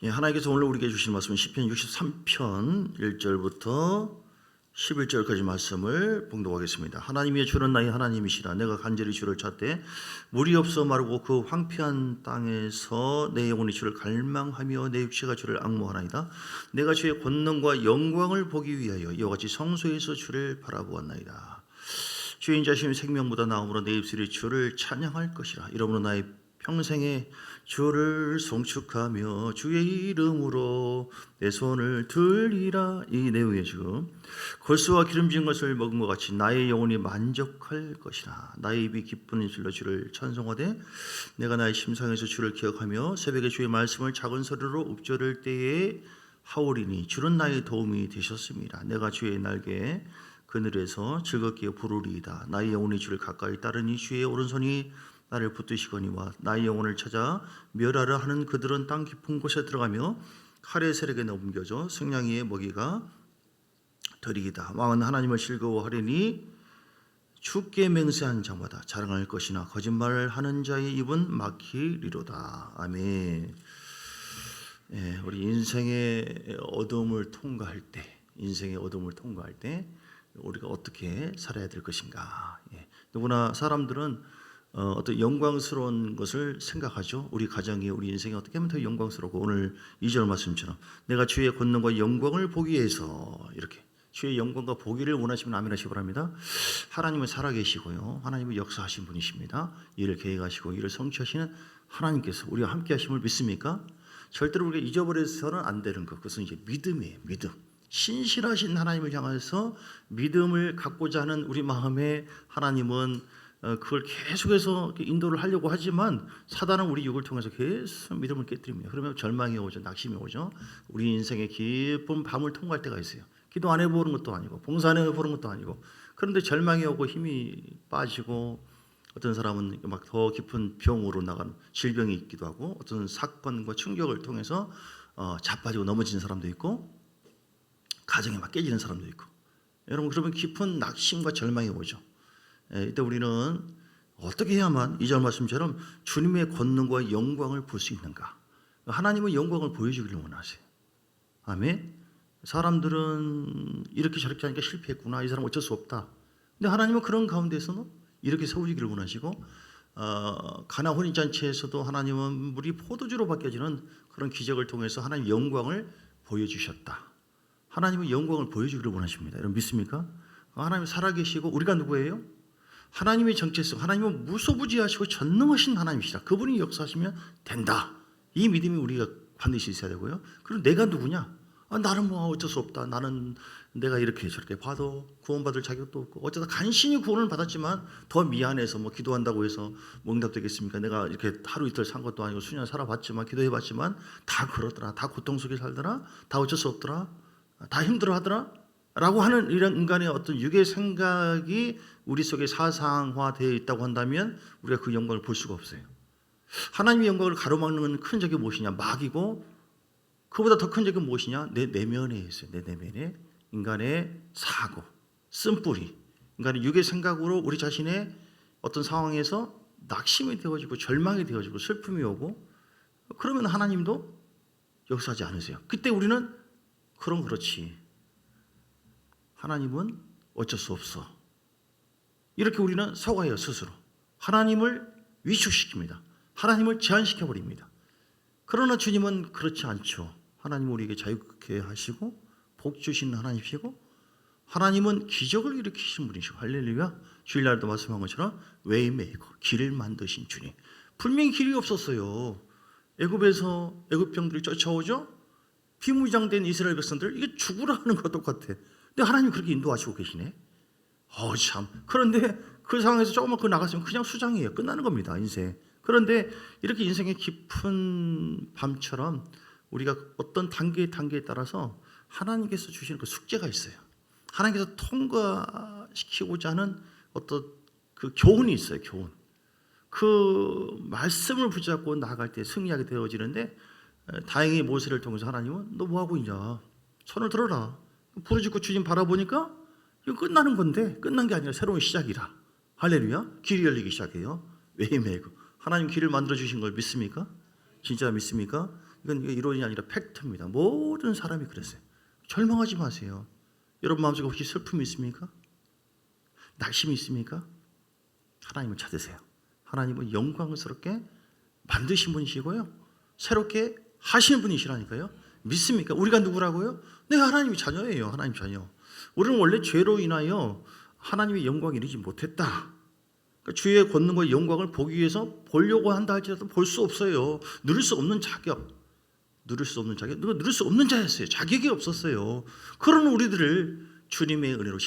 예, 하나님께서 오늘 우리에게 주신 말씀은 시편 63편 1절부터 11절까지 말씀을 봉독하겠습니다. 하나님의 주는 나의 하나님이시라. 내가 간절히 주를 찾되 물이 없어 마르고 그 황폐한 땅에서 내 영혼이 주를 갈망하며 내 육체가 주를 앙모하나이다. 내가 주의 권능과 영광을 보기 위하여 이와 같이 성소에서 주를 바라보았나이다. 주의 인자심이 생명보다 나음으로 내 입술이 주를 찬양할 것이라. 이러므로 나의 평생에 주를 송축하며 주의 이름으로 내 손을 들리라. 이 내용에 지금 골수와 기름진 것을 먹은 것 같이 나의 영혼이 만족할 것이라. 나의 입이 기쁜 입술로 주를 찬송하되 내가 나의 심상에서 주를 기억하며 새벽에 주의 말씀을 작은 소리로 읊조릴 때에 하오리니 주는 나의 도움이 되셨습니다. 내가 주의 날개에 그늘에서 즐겁게 부르리이다. 나의 영혼이 주를 가까이 따르니 주의 오른손이 나를 붙드시거니와 나의 영혼을 찾아 멸하려 하는 그들은 땅 깊은 곳에 들어가며 칼의 세력에 넘겨져 승냥이의 먹이가 되리이다. 왕은 하나님을 즐거워하리니 주께 맹세한 자마다 자랑할 것이나 거짓말을 하는 자의 입은 막히리로다. 아멘. 우리 인생의 어둠을 통과할 때 우리가 어떻게 살아야 될 것인가. 누구나 사람들은 어떤 영광스러운 것을 생각하죠. 우리 가정이, 우리 인생이 어떻게 하면 더 영광스럽고, 오늘 2절 말씀처럼 내가 주의 권능과 영광을 보기 위해서, 이렇게 주의 영광과 보기를 원하시면 아멘 하시기 바랍니다. 하나님은 살아계시고요, 하나님은 역사하신 분이십니다. 이를 계획하시고 이를 성취하시는 하나님께서 우리와 함께 하심을 믿습니까? 절대로 우리가 잊어버려서는 안 되는 것, 그것은 이제 믿음이에요. 믿음. 신실하신 하나님을 향해서 믿음을 갖고자 하는 우리 마음에 하나님은 그걸 계속해서 인도를 하려고 하지만 사단은 우리 육을 통해서 계속 믿음을 깨뜨립니다. 그러면 절망이 오죠. 낙심이 오죠. 우리 인생의 깊은 밤을 통과할 때가 있어요. 기도 안 해보는 것도 아니고 봉사 안 해보는 것도 아니고, 그런데 절망이 오고 힘이 빠지고, 어떤 사람은 막 더 깊은 병으로 나가는 질병이 있기도 하고, 어떤 사건과 충격을 통해서 자빠지고 넘어지는 사람도 있고, 가정이 막 깨지는 사람도 있고. 여러분, 그러면 깊은 낙심과 절망이 오죠. 이때 우리는 어떻게 해야만 2절 말씀처럼 주님의 권능과 영광을 볼 수 있는가? 하나님은 영광을 보여주기를 원하세요. 아멘. 사람들은 이렇게 저렇게 하니까 실패했구나, 이 사람 어쩔 수 없다. 근데 하나님은 그런 가운데서는 이렇게 세우시기를 원하시고, 가나 혼인잔치에서도 하나님은 물이 포도주로 바뀌어지는 그런 기적을 통해서 하나님 영광을 보여주셨다. 하나님은 영광을 보여주기를 원하십니다. 여러분 믿습니까? 하나님 살아계시고, 우리가 누구예요? 하나님의 정체성, 하나님은 무소부지하시고 전능하신 하나님이시다. 그분이 역사하시면 된다. 이 믿음이 우리가 반드시 있어야 되고요. 그리고 내가 누구냐? 나는 뭐 어쩔 수 없다. 나는 내가 이렇게 저렇게 봐도 구원받을 자격도 없고, 어쩌다 간신히 구원을 받았지만 더 미안해서 뭐 기도한다고 해서 뭐 응답되겠습니까? 내가 이렇게 하루 이틀 산 것도 아니고 수년 살아봤지만, 기도해봤지만 다 그러더라. 다 고통 속에 살더라. 다 어쩔 수 없더라. 다 힘들어하더라. 라고 하는 이런 인간의 어떤 육의 생각이 우리 속에 사상화되어 있다고 한다면 우리가 그 영광을 볼 수가 없어요. 하나님의 영광을 가로막는 큰 적이 무엇이냐? 마귀고, 그보다 더 큰 적이 무엇이냐? 내 내면에 있어요. 내 내면에 인간의 사고, 쓴뿌리, 인간의 육의 생각으로 우리 자신의 어떤 상황에서 낙심이 되어지고 절망이 되어지고 슬픔이 오고, 그러면 하나님도 역사하지 않으세요. 그때 우리는 그럼 그렇지, 하나님은 어쩔 수 없어, 이렇게 우리는 사과해요. 스스로 하나님을 위축시킵니다. 하나님을 제한시켜버립니다. 그러나 주님은 그렇지 않죠. 하나님은 우리에게 자유케 하시고 복 주시는 하나님이시고, 하나님은 기적을 일으키신 분이시고, 할렐루야. 주일날도 말씀한 것처럼 웨이메이커, 길을 만드신 주님. 분명히 길이 없었어요. 애굽에서 애굽 병들이 쫓아오죠. 비무장된 이스라엘 백성들, 이게 죽으라 하는 것과 똑같아. 근데 하나님 그렇게 인도하시고 계시네. 참. 그런데 그 상황에서 조금만 나갔으면 그냥 수장이에요. 끝나는 겁니다, 인생. 그런데 이렇게 인생의 깊은 밤처럼 우리가 어떤 단계에 따라서 하나님께서 주시는 그 숙제가 있어요. 하나님께서 통과시키고자 하는 어떤 그 교훈이 있어요. 교훈. 그 말씀을 붙잡고 나아갈 때 승리하게 되어지는데, 다행히 모세를 통해서 하나님은 너 뭐하고 있냐? 손을 들어라. 부르짖고 주님 바라보니까 이거 끝나는 건데, 끝난 게 아니라 새로운 시작이라. 할렐루야. 길이 열리기 시작해요. 웨이메이커. 하나님 길을 만들어주신 걸 믿습니까? 진짜 믿습니까? 이건 이론이 아니라 팩트입니다. 모든 사람이 그랬어요. 절망하지 마세요. 여러분 마음속에 혹시 슬픔이 있습니까? 낙심이 있습니까? 하나님을 찾으세요. 하나님은 영광스럽게 만드신 분이시고요, 새롭게 하시는 분이시라니까요. 믿습니까? 우리가 누구라고요? 내가 하나님의 자녀예요. 하나님 자녀. 우리는 원래 죄로 인하여 하나님의 영광을 이루지 못했다. 그러니까 주의 권능과 영광을 보기 위해서 보려고 한다 할지라도 볼 수 없어요. 누릴 수 없는 자격. 누릴 수 없는 자격. 누가 누릴 수 없는 자였어요. 자격이 없었어요. 그런 우리들을 주님의 은혜로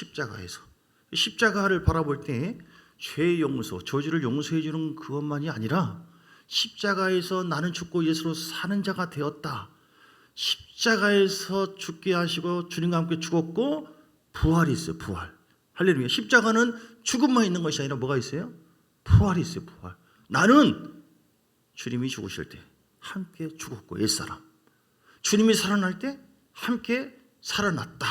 십자가를 바라볼 때 죄의 용서, 저주를 용서해 주는 그것만이 아니라 십자가에서 나는 죽고 예수로 사는 자가 되었다. 십자가에서 죽게 하시고 주님과 함께 죽었고 부활이 있어요. 부활. 할렐루야. 십자가는 죽음만 있는 것이 아니라 뭐가 있어요? 부활이 있어요. 부활. 나는 주님이 죽으실 때 함께 죽었고 옛사람, 주님이 살아날 때 함께 살아났다.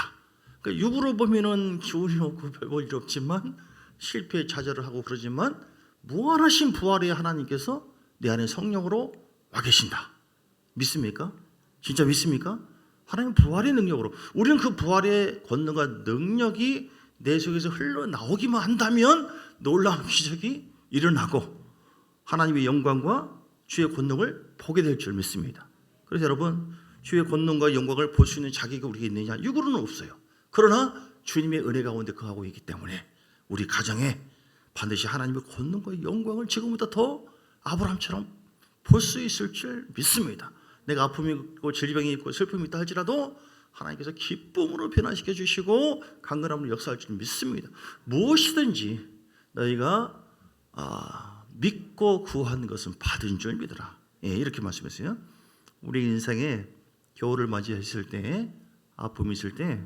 그러니까 육으로 보면은 기운이 없고 별 볼 일 없지만 실패 좌절을 하고 그러지만 무한하신 부활의 하나님께서 내 안에 성령으로 와 계신다. 믿습니까? 진짜 믿습니까? 하나님 부활의 능력으로, 우리는 그 부활의 권능과 능력이 내 속에서 흘러나오기만 한다면 놀라운 기적이 일어나고 하나님의 영광과 주의 권능을 보게 될 줄 믿습니다. 그래서 여러분, 주의 권능과 영광을 볼 수 있는 자격이 우리에게 있느냐? 육으로는 없어요. 그러나 주님의 은혜 가운데 거하고 있기 때문에 우리 가정에 반드시 하나님의 권능과 영광을 지금부터 더 아브라함처럼 볼 수 있을 줄 믿습니다. 내가 아픔이 있고 질병이 있고 슬픔이 있다 할지라도 하나님께서 기쁨으로 변화시켜 주시고 강건함으로 역사할 줄 믿습니다. 무엇이든지 너희가 믿고 구한 것은 받은 줄 믿으라. 이렇게 말씀했어요. 우리 인생에 겨울을 맞이했을 때, 아픔이 있을 때,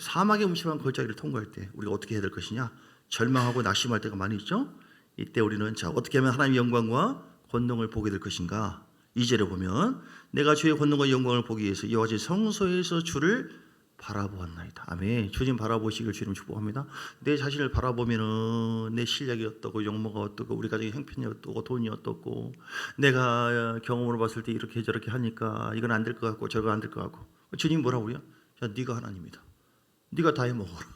사막의 음침한 골짜기를 통과할 때 우리가 어떻게 해야 될 것이냐? 절망하고 낙심할 때가 많이 있죠. 이때 우리는 어떻게 하면 하나님의 영광과 권능을 보게 될 것인가? 2절에 보면 내가 주의 권능과 영광을 보기 위해서 이와 같이 성소에서 주를 바라보았나이다. 아멘. 주님 바라보시길 주님 축복합니다. 내 자신을 바라보면은 내 실력이 어떻고 용모가 어떻고 우리 가정의 형편이 어떻고 돈이 어떻고 내가 경험으로 봤을 때 이렇게 저렇게 하니까 이건 안 될 것 같고 저거 안 될 것 같고, 주님 뭐라고요? 야, 네가 하나님이다. 네가 다 해먹어라.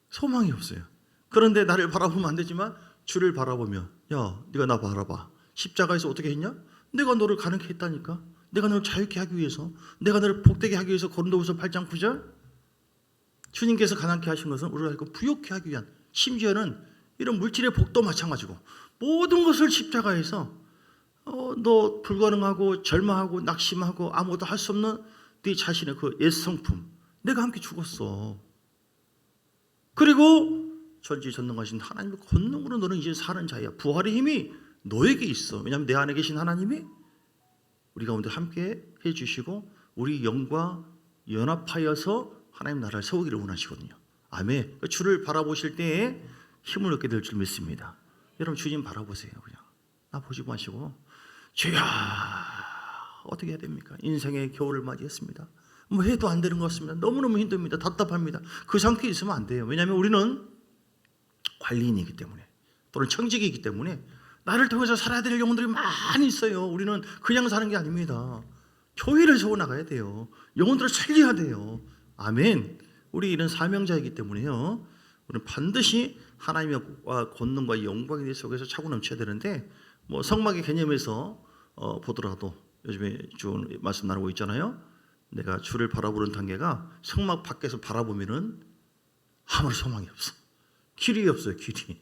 소망이 없어요. 그런데 나를 바라보면 안 되지만 주를 바라보면, 야, 네가 나 바라봐. 십자가에서 어떻게 했냐? 내가 너를 가능케 했다니까. 내가 너를 자유케 하기 위해서, 내가 너를 복되게 하기 위해서. 고린도후서 8장 9절. 주님께서 가난케 하신 것은 우리가 부욕케 하기 위한, 심지어는 이런 물질의 복도 마찬가지고 모든 것을 십자가에서 너 불가능하고 절망하고 낙심하고 아무것도 할 수 없는 네 자신의 그 옛 성품, 내가 함께 죽었어. 그리고 전지전능하신 하나님의 권능으로 너는 이제 사는 자야. 부활의 힘이 너에게 있어. 왜냐하면 내 안에 계신 하나님이 우리 가운데 함께 해주시고 우리 영과 연합하여서 하나님 나라를 세우기를 원하시거든요. 아멘. 주를 바라보실 때에 힘을 얻게 될 줄 믿습니다. 여러분, 주님 바라보세요. 그냥 나 보지 마시고, 주야 어떻게 해야 됩니까? 인생의 겨울을 맞이했습니다. 뭐 해도 안 되는 것 같습니다. 너무너무 힘듭니다. 답답합니다. 그 상태에 있으면 안 돼요. 왜냐하면 우리는 관리인이기 때문에, 또는 청직이기 때문에 나를 통해서 살아야 될 영혼들이 많이 있어요. 우리는 그냥 사는 게 아닙니다. 교회를 세워나가야 돼요. 영혼들을 살려야 돼요. 아멘. 우리 이런 사명자이기 때문에요, 우리는 반드시 하나님의 권능과 영광의 속에서 차고 넘쳐야 되는데, 뭐 성막의 개념에서 보더라도 요즘에 쭉 말씀 나누고 있잖아요. 내가 주를 바라보는 단계가 성막 밖에서 바라보면은 아무런 소망이 없어. 길이 없어요. 길이.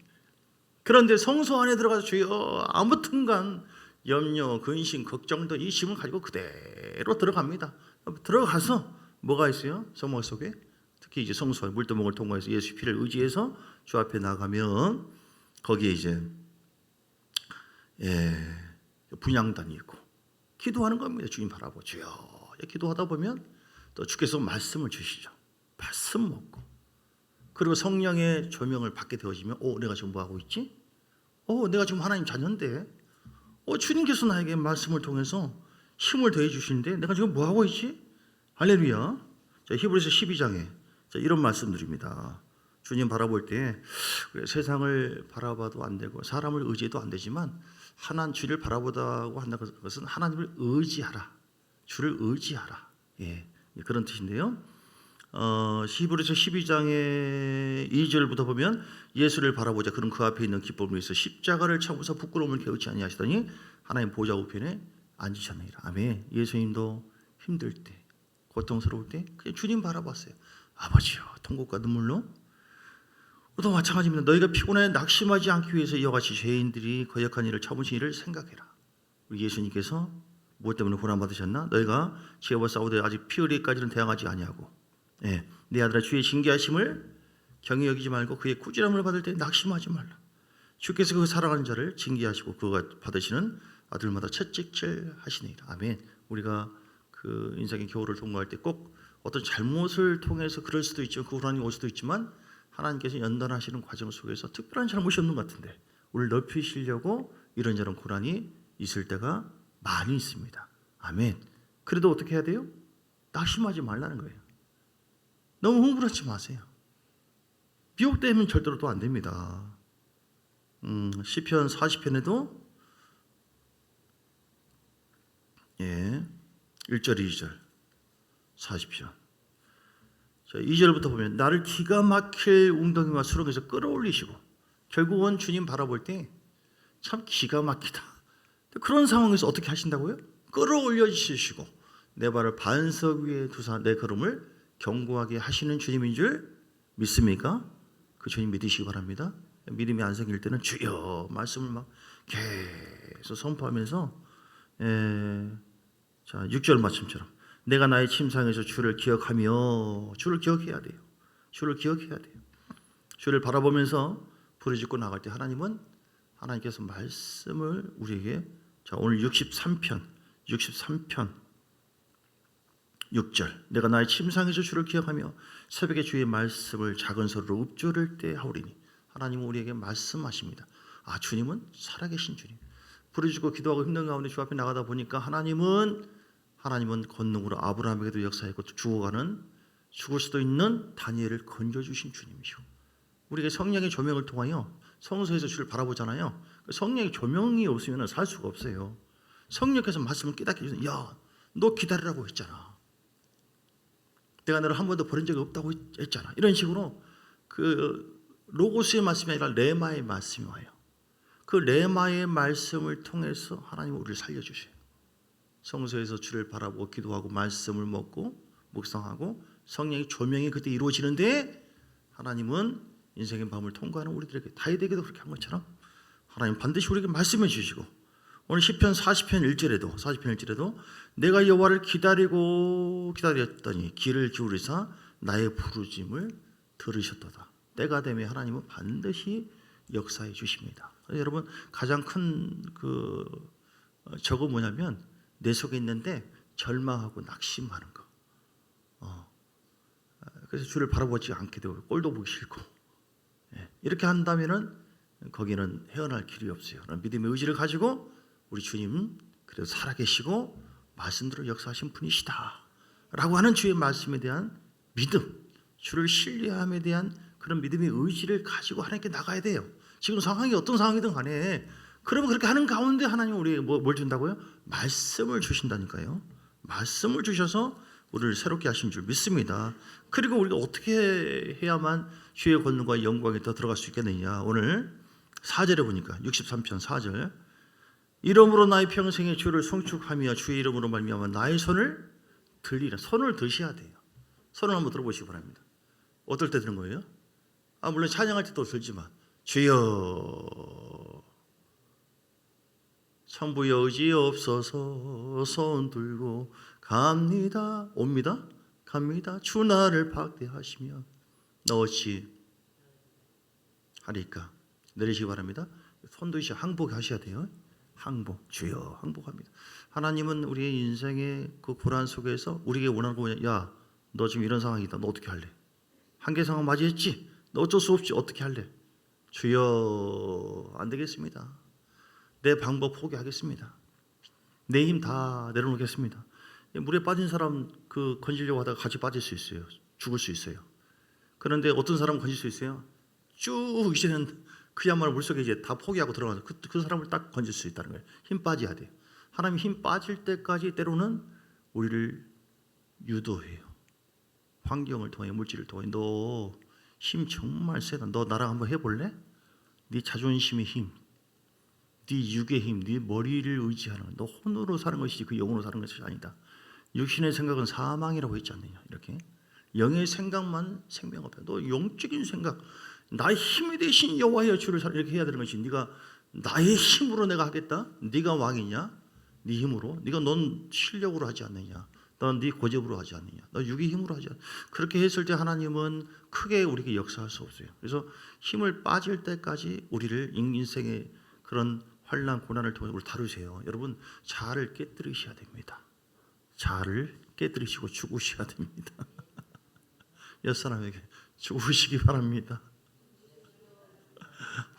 그런데 성소 안에 들어가서 주여 아무튼간 염려, 근심, 걱정도 이 짐을 가지고 그대로 들어갑니다. 들어가서 뭐가 있어요? 성막 속에 특히 이제 성소 물두멍을 통과해서 예수 피를 의지해서 주 앞에 나가면 거기에 이제 분향단이 있고 기도하는 겁니다. 주님 바라보 주여. 기도하다 보면 또 주께서 말씀을 주시죠. 말씀 먹고, 그리고 성령의 조명을 받게 되어지면, 내가 지금 뭐 하고 있지? 내가 지금 하나님 자녀인데, 주님께서 나에게 말씀을 통해서 힘을 더해 주시는데 내가 지금 뭐 하고 있지? 할렐루야. 자, 히브리서 12장에 이런 말씀드립니다. 주님 바라볼 때 세상을 바라봐도 안 되고 사람을 의지해도 안 되지만 하나님 주를 바라보다고 한다는 것은 하나님을 의지하라. 주를 의지하라. 예, 그런 뜻인데요. 히브리서 12장의 2절부터 보면 예수를 바라보자. 그럼 그 앞에 있는 기쁨을 위해서 십자가를 참고서 부끄러움을 개의치 아니하시더니 하나님 보좌 우편에 앉으셨느니라. 아멘. 예수님도 힘들 때, 고통스러울 때 그냥 주님 바라봤어요. 아버지요, 통곡과 눈물로. 또 마찬가지입니다. 너희가 피곤해 낙심하지 않기 위해서 이와 같이 죄인들이 거역한 일을 참으신 일을 생각해라. 우리 예수님께서 무엇 때문에 고난 받으셨나? 너희가 죄와 싸우되 아직 피 흘리기까지는 대항하지 아니하고, 예, 네 아들아 주의 징계하심을 경히 여기지 말고 그의 꾸지람을 받을 때 낙심하지 말라. 주께서 그 사랑하는 자를 징계하시고 그가 받으시는 아들마다 채찍질 하시니라. 아멘. 우리가 그 인생의 겨울을 통과할 때 꼭 어떤 잘못을 통해서 그럴 수도 있지만 그 고난이 올 수도 있지만 하나님께서 연단하시는 과정 속에서 특별한 잘못이 없는 것 같은데 우리를 넓히시려고 이런저런 고난이 있을 때가 많이 있습니다. 아멘. 그래도 어떻게 해야 돼요? 낙심하지 말라는 거예요. 너무 흥분하지 마세요. 미혹되면 절대로 또 안 됩니다. 시편 40편에도 1절 2절 40편 2절부터 보면 나를 기가 막힐 웅덩이와 수렁에서 끌어올리시고 결국은 주님 바라볼 때 참 기가 막히다. 그런 상황에서 어떻게 하신다고요? 끌어올려 주시고 내 발을 반석 위에 두사 내 걸음을 견고하게 하시는 주님인 줄 믿습니까? 그 주님 믿으시기 바랍니다. 믿음이 안 생길 때는 주여 말씀을 막 계속 선포하면서 자 6절 말씀처럼 내가 나의 침상에서 주를 기억하며 주를 기억해야 돼요. 주를 기억해야 돼요. 주를 바라보면서 부르짖고 나갈 때 하나님께서 말씀을 우리에게 자 오늘 63편 6절 내가 나의 침상에서 주를 기억하며 새벽에 주의 말씀을 작은 소리로 읊조릴 때 하오리니 하나님은 우리에게 말씀하십니다. 아 주님은 살아계신 주님. 부르짖고 기도하고 힘든 가운데 주 앞에 나가다 보니까 하나님은 권능으로 아브라함에게도 역사했고 죽을 수도 있는 다니엘을 건져주신 주님이시고 우리에게 성령의 조명을 통하여 성소에서 주를 바라보잖아요. 성령의 조명이 없으면 살 수가 없어요. 성령께서 말씀을 깨닫게 해주세요. 야, 너 기다리라고 했잖아. 내가 너를 한 번도 버린 적이 없다고 했잖아. 이런 식으로 그 로고스의 말씀이 아니라 레마의 말씀이 와요. 그 레마의 말씀을 통해서 하나님은 우리를 살려주셔요. 성소에서 주를 바라보고 기도하고 말씀을 먹고 묵상하고 성령의 조명이 그때 이루어지는데 하나님은 인생의 밤을 통과하는 우리들에게 다윗에게도 그렇게 한 것처럼 하나님 반드시 우리에게 말씀해 주시고 오늘 시편 40편 1절에도 내가 여호와를 기다렸더니 귀를 기울이사 나의 부르짐을 들으셨도다. 때가 되매 하나님은 반드시 역사해 주십니다. 여러분 가장 큰 적은 뭐냐면 내 속에 있는데 절망하고 낙심하는 거. 그래서 주를 바라보지 않게 되고 꼴도 보기 싫고 이렇게 한다면은 거기는 헤어날 길이 없어요. 믿음의 의지를 가지고 우리 주님 그래도 살아계시고 말씀대로 역사하신 분이시다라고 하는 주의 말씀에 대한 믿음, 주를 신뢰함에 대한 그런 믿음의 의지를 가지고 하나님께 나가야 돼요. 지금 상황이 어떤 상황이든 간에 그러면 그렇게 하는 가운데 하나님 우리에게 뭘 준다고요? 말씀을 주신다니까요. 말씀을 주셔서 우리를 새롭게 하신 줄 믿습니다. 그리고 우리가 어떻게 해야만 주의 권능과 영광에 더 들어갈 수 있겠느냐. 오늘 4절에 보니까 63편 4절 이름으로 나의 평생에 주를 송축하며 주의 이름으로 말미암아 나의 손을 들리라. 손을 드셔야 돼요. 손을 한번 들어보시기 바랍니다. 어떨 때 드는 거예요? 물론 찬양할 때도 들지만 주여 천부 여지 없어서 손 들고 갑니다. 옵니다. 갑니다. 주 나를 박대하시며 어찌 하리까. 내리시기 바랍니다. 손 드시고 항복하셔야 돼요. 항복. 주여 항복합니다. 하나님은 우리의 인생의 그 고난 속에서 우리에게 원하는 거 뭐냐. 야, 너 지금 이런 상황이다. 너 어떻게 할래? 한계 상황 맞이했지? 너 어쩔 수 없지. 어떻게 할래? 주여 안 되겠습니다. 내 방법 포기하겠습니다. 내 힘 다 내려놓겠습니다. 물에 빠진 사람 건지려고 하다가 같이 빠질 수 있어요. 죽을 수 있어요. 그런데 어떤 사람은 건질 수 있어요. 쭉 이제는 그야말로 물속에 이제 다 포기하고 들어가서 그 사람을 딱 건질 수 있다는 거예요. 힘 빠져야 돼요. 하나님이 힘 빠질 때까지 때로는 우리를 유도해요. 환경을 통해, 물질을 통해. 너 힘 정말 세다. 너 나랑 한번 해볼래? 네 자존심의 힘, 네 육의 힘, 네 머리를 의지하는, 너 혼으로 사는 것이지 그 영으로 사는 것이 아니다. 육신의 생각은 사망이라고 했지 않느냐. 이렇게 영의 생각만 생명 없다. 너 영적인 생각, 나의 힘이 되신 여호와여 주를 이렇게 해야 되는 것이, 네가 나의 힘으로 내가 하겠다. 네가 왕이냐? 네 힘으로? 네가 넌 실력으로 하지 않느냐? 넌 네 고집으로 하지 않느냐? 너 육의 힘으로 하지 않느냐? 그렇게 했을 때 하나님은 크게 우리에게 역사할 수 없어요. 그래서 힘을 빠질 때까지 우리를 인생의 그런 환난 고난을 통해 우리 다루세요. 여러분, 자아를 깨뜨리셔야 됩니다. 자아를 깨뜨리시고 죽으셔야 됩니다. 옆사람에게 죽으시기 바랍니다.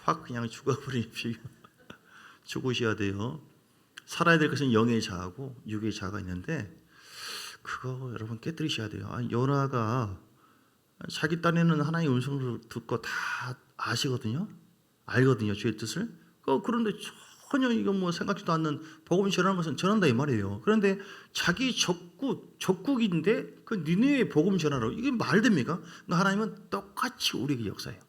확 그냥 죽어버리십시오. 죽으셔야 돼요. 살아야 될 것은 영의 자아고 육의 자아가 있는데, 그거 여러분 깨뜨리셔야 돼요. 요나가 자기 딴에는 하나님의 음성을 듣고 다 아시거든요. 알거든요, 주의 뜻을. 그런데 전혀 이거 뭐 생각지도 않는 복음 전하는 것은 전한다 이 말이에요. 그런데 자기 적국인데 그 니느웨에 복음 전하라고, 이게 말 됩니까? 하나님은 똑같이 우리에게 역사해요.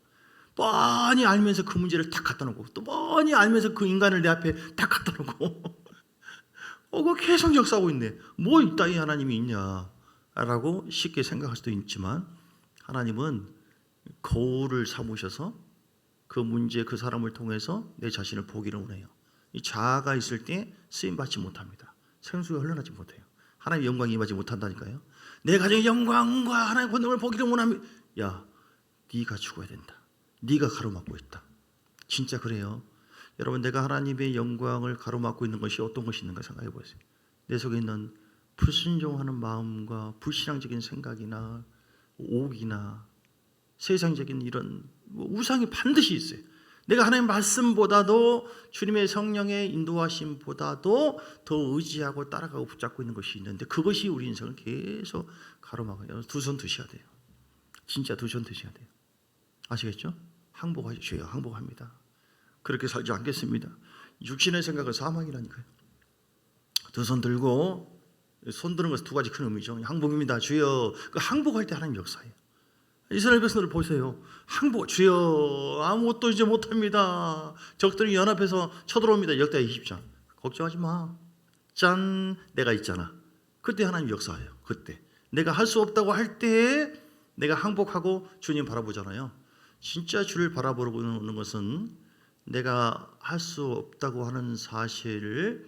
뻔히 알면서 그 문제를 딱 갖다 놓고, 또 뻔히 알면서 그 인간을 내 앞에 딱 갖다 놓고 그거 계속 역사하고 있네. 뭐 이따위 하나님이 있냐라고 쉽게 생각할 수도 있지만, 하나님은 거울을 삼으셔서 그 문제, 그 사람을 통해서 내 자신을 보기를 원해요. 이 자아가 있을 때 쓰임받지 못합니다. 생수가 흘러나지 못해요. 하나님의 영광이 임하지 못한다니까요. 내 가정의 영광과 하나님의 권능을 보기를 원합니다. 야, 네가 죽어야 된다. 네가 가로막고 있다. 진짜 그래요. 여러분, 내가 하나님의 영광을 가로막고 있는 것이 어떤 것이 있는가 생각해 보세요. 내 속에 있는 불순종하는 마음과 불신앙적인 생각이나 오기나 세상적인 이런 우상이 반드시 있어요. 내가 하나님의 말씀보다도 주님의 성령의 인도하심보다도 더 의지하고 따라가고 붙잡고 있는 것이 있는데, 그것이 우리 인생을 계속 가로막아요. 두 손 드셔야 돼요. 진짜 두 손 드셔야 돼요. 아시겠죠? 항복하십시오. 항복합니다. 그렇게 살지 않겠습니다. 육신의 생각은 사망이라니까요. 두 손 들고, 손 드는 것은 두 가지 큰 의미죠. 항복입니다. 주여. 그 항복할 때 하나님 역사예요. 이스라엘 백성들 보세요. 항복, 주여 아무것도 이제 못합니다. 적들이 연합해서 쳐들어옵니다. 역대하 20장. 걱정하지 마. 짠, 내가 있잖아. 그때 하나님 역사예요. 그때 내가 할 수 없다고 할 때 내가 항복하고 주님 바라보잖아요. 진짜 주를 바라보는 것은 내가 할 수 없다고 하는 사실을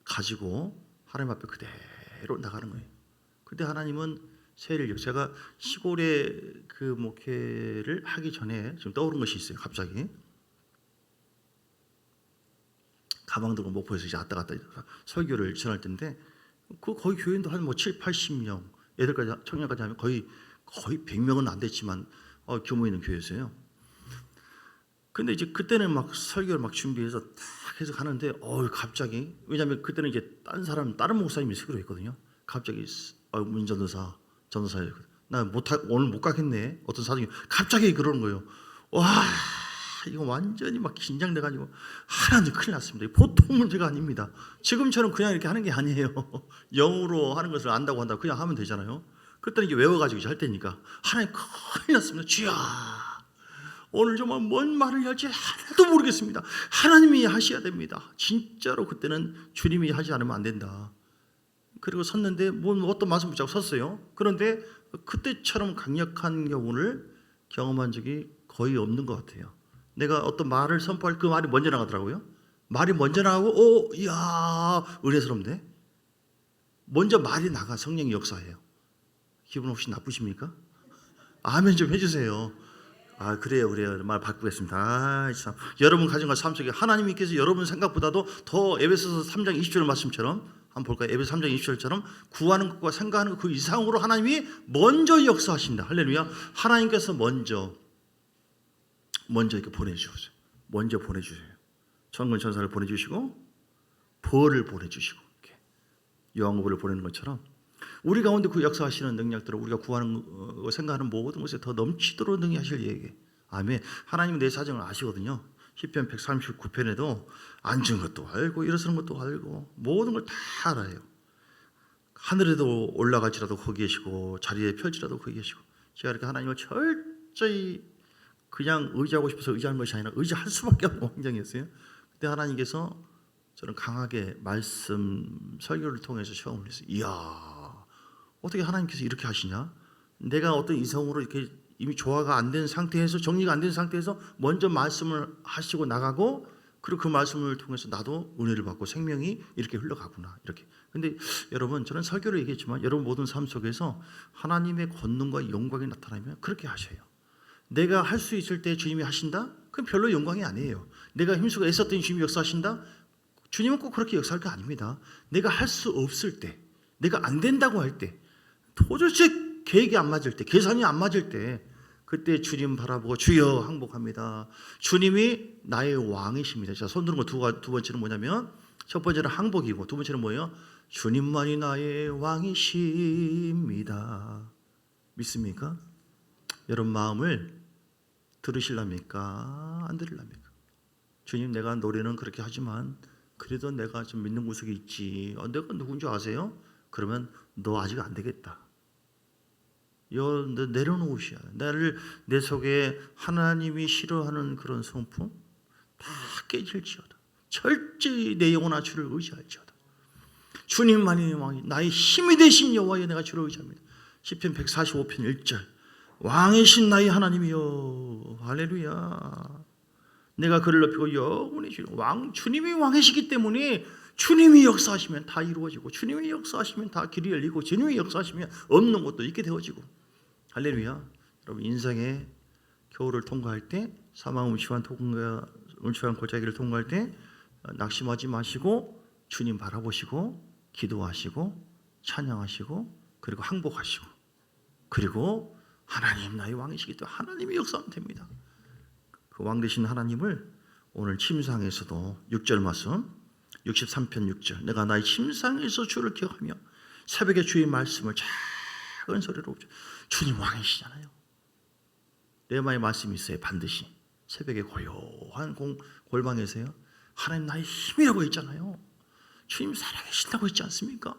가지고 하나님 앞에 그대로 나가는 거예요. 그때 하나님은 세례를, 제가 시골에 그 목회를 하기 전에 지금 떠오른 것이 있어요. 갑자기 가방 들고 목포에서 이제 왔다 갔다 설교를 전할 텐데, 그 거의 교인도 한 뭐 7, 80명, 애들까지 청년까지 하면 거의 100명은 안 됐지만 규모 있는 교회였어요. 근데 이제 그때는 막 설교를 막 준비해서 딱 해서 가는데, 갑자기, 왜냐하면 그때는 이제 다른 목사님이 설교를 했거든요. 갑자기 문 전도사예요. 나 오늘 못 가겠네. 어떤 사장이 갑자기 그러는 거예요. 와, 이거 완전히 막 긴장돼가지고, 하나님 큰일 났습니다. 보통 문제가 아닙니다. 지금처럼 그냥 이렇게 하는 게 아니에요. 영으로 하는 것을 안다고 한다고 그냥 하면 되잖아요. 그때는 이제 외워가지고 이제 할 때니까, 하나님 큰일 났습니다. 주야, 오늘 정말 뭔 말을 해야 할지 하나도 모르겠습니다. 하나님이 하셔야 됩니다. 진짜로 그때는 주님이 하지 않으면 안 된다. 그리고 섰는데 어떤 말씀 붙잡고 섰어요. 그런데 그때처럼 강력한 경우를 경험한 적이 거의 없는 것 같아요. 내가 어떤 말을 선포할 그 말이 먼저 나가더라고요. 말이 먼저 나가고, 이야, 의례스럽네. 먼저 말이 나가 성령의 역사예요. 기분 혹시 나쁘십니까? 아멘 좀 해주세요. 그래요. 말 바꾸겠습니다. 참. 여러분 가정과 삶 속에 하나님께서 여러분 생각보다도 더, 에베소서 3장 20절 말씀처럼 한번 볼까요? 에베소 3장 20절처럼 구하는 것과 생각하는 것 그 이상으로 하나님이 먼저 역사하신다. 할렐루야. 하나님께서 먼저 이렇게 보내주세요. 먼저 보내주세요. 천군 천사를 보내주시고 벌을 보내주시고, 이렇게 요한복음을 보내는 것처럼 우리 가운데 그 역사하시는 능력들을 우리가 구하는 생각하는 모든 것에 더 넘치도록 능히하실 얘기. 아멘. 하나님은 내 사정을 아시거든요. 시편 139편에도 앉은 것도 알고 일어서는 것도 알고 모든 걸 다 알아요. 하늘에도 올라갈지라도 거기 계시고 자리에 펼지라도 거기 계시고. 제가 이렇게 하나님을 철저히 그냥 의지하고 싶어서 의지하는 것이 아니라 의지할 수밖에 없는 환경이었어요. 그때 하나님께서 저는 강하게 말씀 설교를 통해서 시험을 했어요. 이야, 어떻게 하나님께서 이렇게 하시냐? 내가 어떤 이성으로 이렇게 이미 조화가 안 된 상태에서, 정리가 안 된 상태에서 먼저 말씀을 하시고 나가고, 그리고 그 말씀을 통해서 나도 은혜를 받고 생명이 이렇게 흘러가구나, 이렇게. 근데 여러분, 저는 설교를 얘기했지만 여러분 모든 삶 속에서 하나님의 권능과 영광이 나타나면 그렇게 하셔요. 내가 할 수 있을 때 주님이 하신다? 그건 별로 영광이 아니에요. 내가 힘쓰고 애썼더니 주님이 역사하신다? 주님은 꼭 그렇게 역사할 게 아닙니다. 내가 할 수 없을 때, 내가 안 된다고 할 때, 도저히 계획이 안 맞을 때, 계산이 안 맞을 때, 그때 주님 바라보고 주여 항복합니다. 주님이 나의 왕이십니다. 자, 손 드는 거 두 번째는 뭐냐면, 첫 번째는 항복이고 두 번째는 뭐예요? 주님만이 나의 왕이십니다. 믿습니까? 여러분 마음을 들으실랍니까? 안 들으랍니까? 주님, 내가 노래는 그렇게 하지만 그래도 내가 좀 믿는 구석이 있지. 내가 누군지 아세요? 그러면 너 아직 안 되겠다. 너 내려놓으셔야 돼. 내 속에 하나님이 싫어하는 그런 성품 다 깨질지어다. 철저히 내 영혼 주를 의지할지어다. 주님만이 왕이, 나의 힘이 되신 여호와여, 내가 주를 의지합니다. 시편 145편 1절, 왕이신 나의 하나님이여, 할렐루야. 내가 그를 높이고 영원히 주님이 왕이시기 때문에 주님이 역사하시면 다 이루어지고, 주님이 역사하시면 다 길이 열리고, 주님이 역사하시면 없는 것도 있게 되어지고. 할렐루야. 여러분, 인생의 겨울을 통과할 때, 사망 음침한 골짜기를 통과할 때 낙심하지 마시고 주님 바라보시고 기도하시고 찬양하시고 그리고 항복하시고, 그리고 하나님 나의 왕이시기 때문에 하나님이 역사하면 됩니다. 그 왕 되신 하나님을 오늘 침상에서도 6절 말씀, 63편 6절, 내가 나의 침상에서 주를 기억하며 새벽에 주의 말씀을 작은 소리로, 주님 왕이시잖아요. 레마의 말씀이 있어요. 반드시 새벽에 고요한 골방에서요, 하나님 나의 힘이라고 했잖아요. 주님 살아계신다고 했지 않습니까?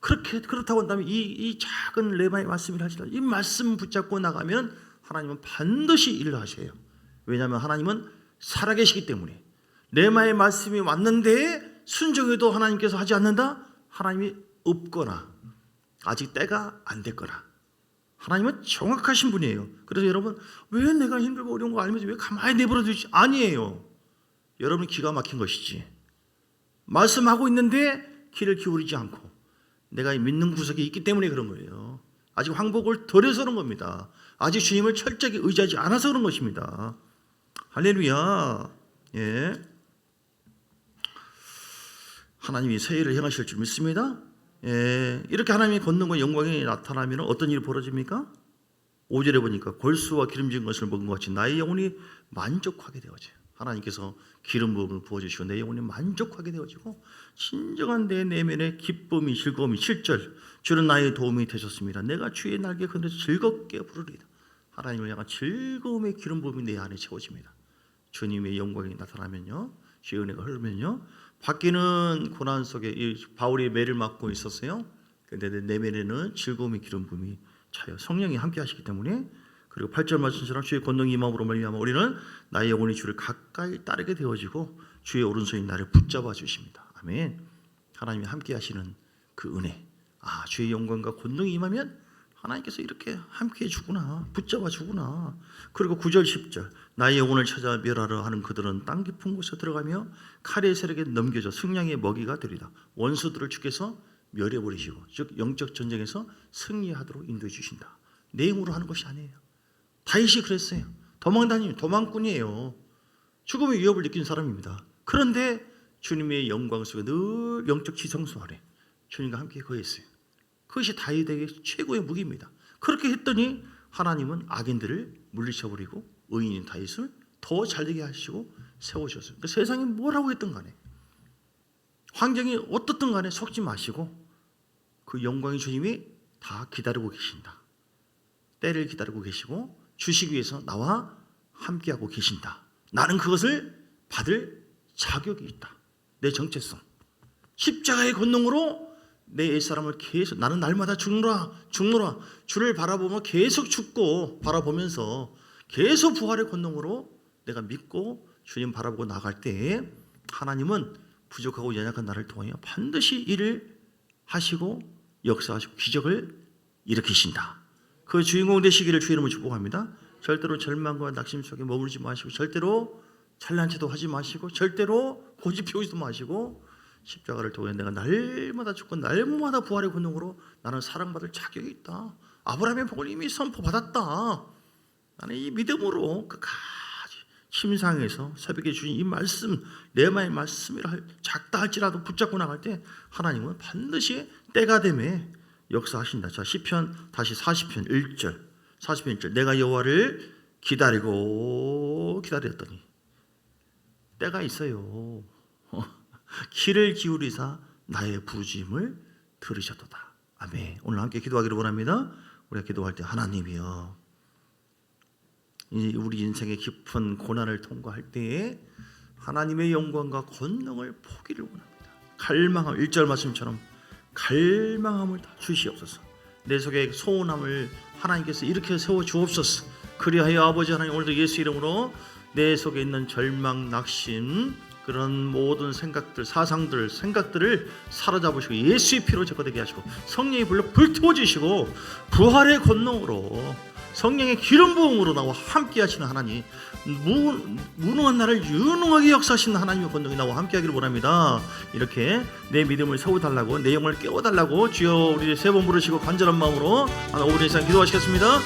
그렇다고 한다면 이 작은 레마의 말씀을 하시라, 이 말씀 붙잡고 나가면 하나님은 반드시 일을 하셔요. 왜냐하면 하나님은 살아계시기 때문에. 레마의 말씀이 왔는데 순종해도 하나님께서 하지 않는다? 하나님이 없거나 아직 때가 안 됐거나. 하나님은 정확하신 분이에요. 그래서 여러분, 왜 내가 힘들고 어려운 거 알면서 왜 가만히 내버려 두지? 아니에요. 여러분이 기가 막힌 것이지. 말씀하고 있는데 귀를 기울이지 않고 내가 믿는 구석이 있기 때문에 그런 거예요. 아직 항복을 덜 해서 그런 겁니다. 아직 주님을 철저히 의지하지 않아서 그런 것입니다. 할렐루야. 예. 하나님이 새 일을 행하실 줄 믿습니다. 예. 이렇게 하나님의 권능과 영광이 나타나면 어떤 일이 벌어집니까? 5절에 보니까 골수와 기름진 것을 먹은 것 같이 나의 영혼이 만족하게 되어져요. 하나님께서 기름 부음을 부어주시고 내 영혼이 만족하게 되어지고 진정한 내 내면의 기쁨이, 즐거움이. 7절, 주는 나의 도움이 되셨습니다. 내가 주의 날개 그늘에서 즐겁게 부르리다. 하나님을 향한 즐거움의 기름 부음이 내 안에 채워집니다. 주님의 영광이 나타나면요, 주의 은혜가 흐르면요, 밖에는 고난 속에 이 바울이 매를 맞고 있었어요. 그런데 내 내면에는 즐거움의 기름 부음이 차요. 성령이 함께 하시기 때문에. 그리고 8절 말씀처럼 주의 권능이 임함으로 말미암아 우리는 나의 영혼이 주를 가까이 따르게 되어지고 주의 오른손이 나를 붙잡아 주십니다. 아멘. 하나님이 함께 하시는 그 은혜, 주의 영광과 권능이 임하면 하나님께서 이렇게 함께 해주구나, 붙잡아 주구나. 그리고 9절 10절, 나의 영혼을 찾아 멸하려 하는 그들은 땅 깊은 곳에 들어가며 칼의 세력에 넘겨져 승량의 먹이가 되리라. 원수들을 주께서 멸해버리시고, 즉 영적 전쟁에서 승리하도록 인도해 주신다. 내 힘으로 하는 것이 아니에요. 다윗이 그랬어요. 도망꾼이에요. 죽음의 위협을 느낀 사람입니다. 그런데 주님의 영광 속에 늘 영적 지성소 아래 주님과 함께 거했어요. 그것이 다윗에게 최고의 무기입니다. 그렇게 했더니 하나님은 악인들을 물리쳐버리고 의인인 다윗을 더 잘되게 하시고 세워주셨어요. 그러니까 세상이 뭐라고 했든 간에, 환경이 어떻든 간에 속지 마시고 그 영광의 주님이 다 기다리고 계신다. 때를 기다리고 계시고 주시기 위해서 나와 함께하고 계신다. 나는 그것을 받을 자격이 있다. 내 정체성. 십자가의 권능으로 내 옛사람을 계속, 나는 날마다 죽노라 주를 바라보며 계속 죽고 바라보면서 계속 부활의 권능으로 내가 믿고 주님 바라보고 나갈 때에 하나님은 부족하고 연약한 나를 통하여 반드시 일을 하시고 역사하시고 기적을 일으키신다. 그 주인공 되시기를 주의 이름으로 축복합니다. 절대로 절망과 낙심 속에 머무르지 마시고, 절대로 잘난 체도 하지 마시고, 절대로 고집 피우지도 마시고, 십자가를 통해 내가 날마다 죽고 날마다 부활의 권능으로 나는 사랑받을 자격이 있다. 아브라함의 복을 이미 선포받았다. 나는 이 믿음으로 끝까지 침상에서 새벽에 주신 이 말씀, 레마의 말씀이라 작다 할지라도 붙잡고 나갈 때 하나님은 반드시 때가 되매 역사하신다. 자, 시편 다시 40편 1절. 40편 1절. 내가 여호와를 기다렸더니 때가 있어요. 귀를 기울이사 나의 부르짖음을 들으셨도다. 아멘. 오늘 함께 기도하기를 원합니다. 우리가 기도할 때 하나님이여, 우리 인생의 깊은 고난을 통과할 때에 하나님의 영광과 권능을 보기를 원합니다. 갈망함, 1절 말씀처럼 갈망함을 다 주시옵소서. 내 속에 소원함을 하나님께서 일으켜 세워 주옵소서. 그리하여 아버지 하나님, 오늘도 예수 이름으로 내 속에 있는 절망, 낙심, 그런 모든 생각들, 사상들, 생각들을 사로잡으시고 예수의 피로 제거되게 하시고 성령의 불로 불태워주시고 부활의 권능으로 성령의 기름 부음으로 나와 함께 하시는 하나님, 무능한 나를 유능하게 역사하시는 하나님의 권능이 나와 함께 하기를 원합니다. 이렇게 내 믿음을 세워달라고, 내 영을 깨워달라고 주여 우리 세 번 부르시고 간절한 마음으로 한 5분 이상 기도하시겠습니다.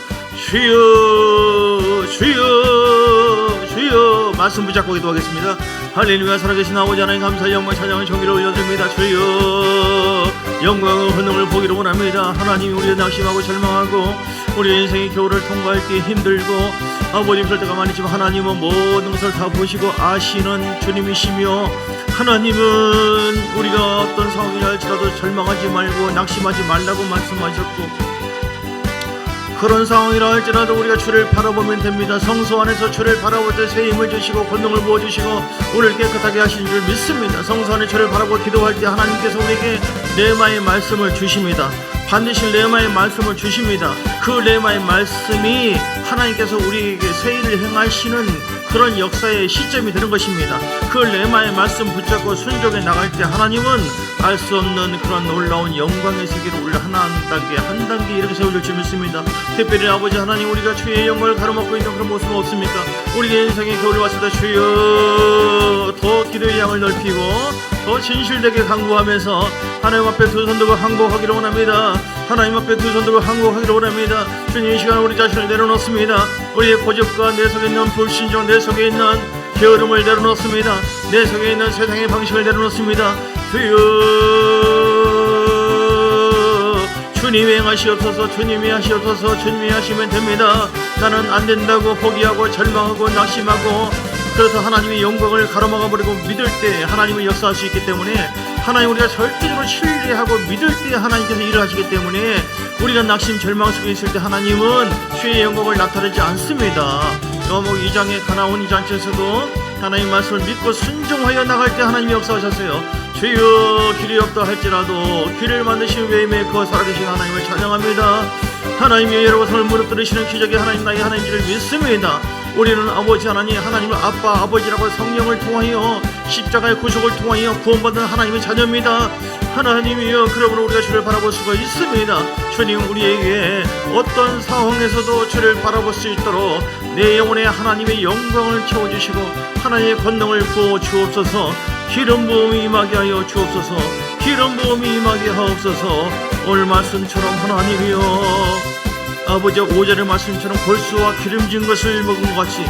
주여 주여 주여. 말씀 붙잡고 기도하겠습니다. 할렐루야. 살아계신 아버지 하나님, 감사의 영광 찬양을 정의를 올려드립니다. 주여 영광과 권능을 보기를 원합니다. 하나님이 우리의 낙심하고 절망하고 우리의 인생의 겨울을 통과할 때 힘들고 아버지 그럴 때가 많지만 하나님은 모든 것을 다 보시고 아시는 주님이시며, 하나님은 우리가 어떤 상황이라 할지라도 절망하지 말고 낙심하지 말라고 말씀하셨고, 그런 상황이라 할지라도 우리가 주를 바라보면 됩니다. 성소 안에서 주를 바라볼 때 새 힘을 주시고 권능을 부어주시고 우리를 깨끗하게 하신 줄 믿습니다. 성소 안에 주를 바라보고 기도할 때 하나님께서 우리에게 레마의 말씀을 주십니다. 반드시 레마의 말씀을 주십니다. 그 레마의 말씀이 하나님께서 우리에게 새 일을 행하시는 그런 역사의 시점이 되는 것입니다. 그 레마의 말씀 붙잡고 순종해 나갈 때 하나님은 알 수 없는 그런 놀라운 영광의 세계로 우리를 한 단계 이렇게 세워줄 줄 믿습니다. 특별히 아버지 하나님, 우리가 주의 영광을 가로막고 있는 그런 모습은 없습니까? 우리의 인생의 겨울이 왔을 때 주여 더 기도의 양을 넓히고 더 진실되게 간구하면서 하나님 앞에 두 손 들고 항복하기를 원합니다. 하나님 앞에 두 손 들고 항복하기를 원합니다. 주님, 이 시간 우리 자신을 내려놓습니다. 우리의 고집과 내 속에 있는 불신정, 내 속에 있는 게으름을 내려놓습니다. 내 속에 있는 세상의 방식을 내려놓습니다. 주여 주님이 행하시옵소서. 주님이 하시옵소서. 주님이 하시면 됩니다. 나는 안 된다고 포기하고 절망하고 낙심하고, 그래서 하나님의 영광을 가로막아버리고 믿을 때 하나님은 역사할 수 있기 때문에, 하나님 우리가 절대적으로 신뢰하고 믿을 때 하나님께서 일을 하시기 때문에, 우리가 낙심 절망 속에 있을 때 하나님은 주의 영광을 나타내지 않습니다. 요한복음 2장의 가나온 이 잔치에서도 하나님 말씀을 믿고 순종하여 나갈 때 하나님이 역사하셨어요. 주여 길이 없다 할지라도 길을 만드신 웨이메이커 살아계신 하나님을 찬양합니다. 하나님이 여러 것을 무너뜨리시는 기적의 하나님, 나의 하나님들을 믿습니다. 우리는 아버지 하나님, 하나님을 아빠, 아버지라고 성령을 통하여 십자가의 구속을 통하여 구원받은 하나님의 자녀입니다. 하나님이여, 그러므로 우리가 주를 바라볼 수가 있습니다. 주님, 우리에게 어떤 상황에서도 주를 바라볼 수 있도록 내 영혼에 하나님의 영광을 채워주시고 하나님의 권능을 부어 주옵소서. 기름 부음이 임하게 하여 주옵소서. 기름 부음이 임하게 하옵소서. 오늘 말씀처럼 하나님이여, 아버지 5절의 말씀처럼 골수와 기름진 것을 먹은 것 같이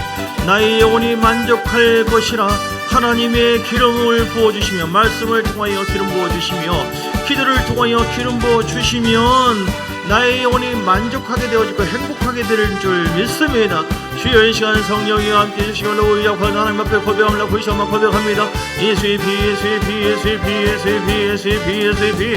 나의 영혼이 만족할 것이라. 하나님의 기름을 부어주시며 말씀을 통하여 기름 부어주시며 기도를 통하여 기름 부어주시면 나의 영혼이 만족하게 되어지고 행복하게 될 줄 믿습니다. 주여, 이 시간 성령이와 함께 해주시고 우리가 하나님 앞에 고백하려고 고백합니다. 예수의 피, 예수의 피, 예수의 피, 예수의 피, 예수의 피, 예수의 피.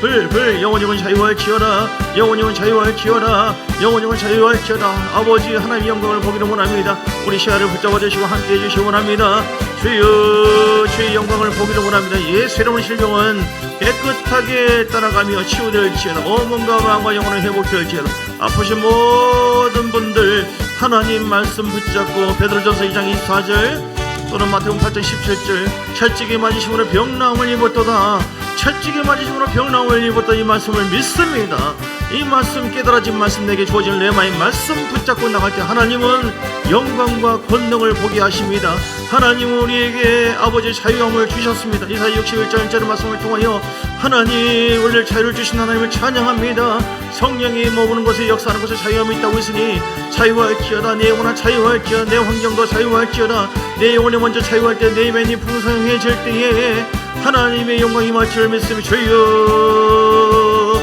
불 영원히 자유할지어다. 영원히 자유할지어다. 영원히 자유할지어다. 아버지 하나님의 영광을 보기를 원합니다. 우리 시야를 붙잡아 주시고 함께해 주시기 원합니다. 주여 주의 영광을 보기를 원합니다. 예수 이름으로 질병은 깨끗하게 따라가며 치유될지어다. 몸과 마음과 영혼을 회복될지어다. 아프신 모든 분들 하나님 말씀 붙잡고 베드로전서 2장 24절 또는 마태복음 8장 17절 채찍에 맞으심으로 병나음을 입었도다. 채찍에 맞으심으로 병나음을 입었다. 이 말씀을 믿습니다. 이 말씀 깨달아진 말씀 내게 주어진 레마의 말씀 붙잡고 나갈 때 하나님은 영광과 권능을 보게 하십니다. 하나님은 우리에게 아버지 자유함을 주셨습니다. 이사야 61장 1절의 말씀을 통하여 하나님 우리를 자유를 주신 하나님을 찬양합니다. 성령이 머무는 곳에 역사하는 곳에 자유함이 있다고 했으니 자유할지어다. 내 영혼아 자유할지어다. 내 환경도 자유할지어다. 내 영혼이 먼저 자유할 때 내 힘이 풍성해질 때에 하나님의 영광이 임할 줄 믿습니다. 주여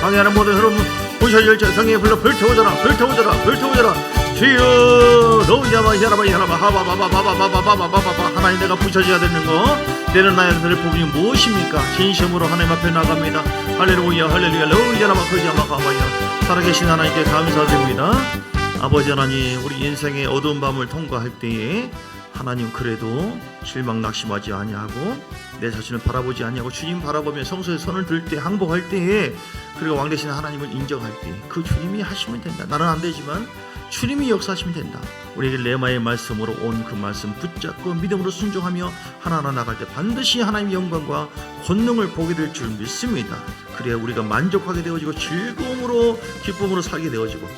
방해하는 모든 흐름 부셔질 재성의 불로 불태우자라 불태우자라 불태우자라 주여 노야마 야라바 야라바 하바바바바바바바바바바 하나님 내가 부셔져야 되는 거 내는 나의 들 부분이 무엇입니까? 진심으로 하나님 앞에 나갑니다. 할렐루야 할렐루야 로야라바 그야마 하바야 살아계신 하나님께 감사드립니다. 아버지 하나님 우리 인생의 어두운 밤을 통과할 때에 하나님 그래도 실망 낙심하지 아니하고 내 자신을 바라보지 아니하고 주님 바라보며 성소에 손을 들 때 항복할 때에 그리고 왕되신 하나님을 인정할 때 그 주님이 하시면 된다. 나는 안 되지만 주님이 역사하시면 된다. 우리에게 레마의 말씀으로 온 그 말씀 붙잡고 믿음으로 순종하며 하나하나 나갈 때 반드시 하나님의 영광과 권능을 보게 될 줄 믿습니다. 그래야 우리가 만족하게 되어지고 즐거움으로 기쁨으로 살게 되어지고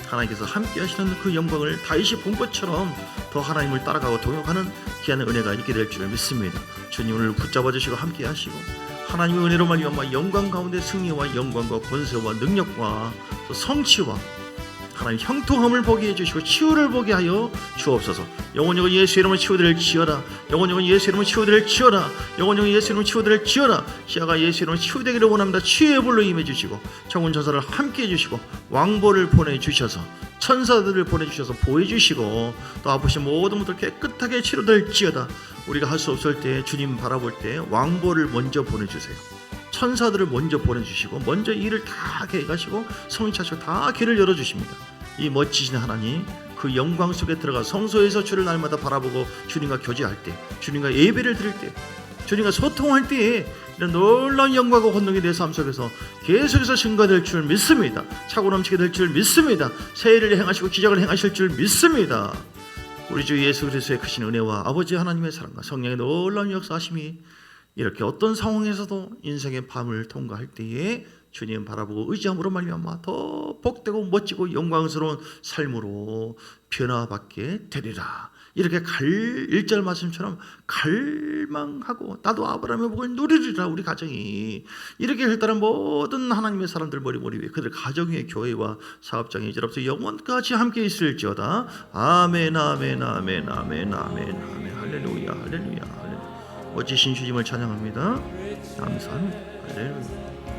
하나님께서 함께 하시는 그 영광을 다윗이 본 것처럼 더 하나님을 따라가고 동역하는 귀한 은혜가 있게 될 줄 믿습니다. 주님을 붙잡아 주시고 함께 하시고 하나님의 은혜로 말미암아 영광 가운데 승리와 영광과 권세와 능력과 또 성취와 하나님 형통함을 보게 해주시고 치유를 보게 하여 주옵소서. 영원히 예수 이름으로 치유될지어다. 영원히 예수 이름으로 치유될지어다. 영원히 예수 이름으로 치유될지어다. 시아가 예수 이름으로 치유되기를 원합니다. 치유의 불로 임해주시고 천군 천사를 함께 해주시고 왕보를 보내주셔서 천사들을 보내주셔서 보여주시고 또 아프신 모든 분들 깨끗하게 치료될지어다. 우리가 할 수 없을 때 주님 바라볼 때 왕보를 먼저 보내주세요. 천사들을 먼저 보내주시고 먼저 일을 다 계획하시고 성취하시고 다 길을 열어주십니다. 이 멋지신 하나님 그 영광 속에 들어가 성소에서 주를 날마다 바라보고 주님과 교제할 때 주님과 예배를 드릴 때 주님과 소통할 때에 이런 놀라운 영광과 권능이 내 삶 속에서 계속해서 증가될 줄 믿습니다. 차고 넘치게 될 줄 믿습니다. 새해를 행하시고 기적을 행하실 줄 믿습니다. 우리 주 예수 그리스도의 크신 은혜와 아버지 하나님의 사랑과 성령의 놀라운 역사하심이 이렇게 어떤 상황에서도 인생의 밤을 통과할 때에 주님 바라보고 의지함으로 말미암아 더 복되고 멋지고 영광스러운 삶으로 변화받게 되리라. 이렇게 1절 말씀처럼 갈망하고 나도 아브라함의 복을 누리리라. 우리 가정이 이렇게 혈단한 모든 하나님의 사람들 머리 위에 그들 가정 위에 교회와 사업장에 이제로부터 영원까지 함께 있을지어다. 아멘 아멘 아멘 아멘 아멘 아멘 할렐루야 할렐루야 할렐루야. 멋지신 주님을 찬양합니다. 감사합니다. 할렐루야.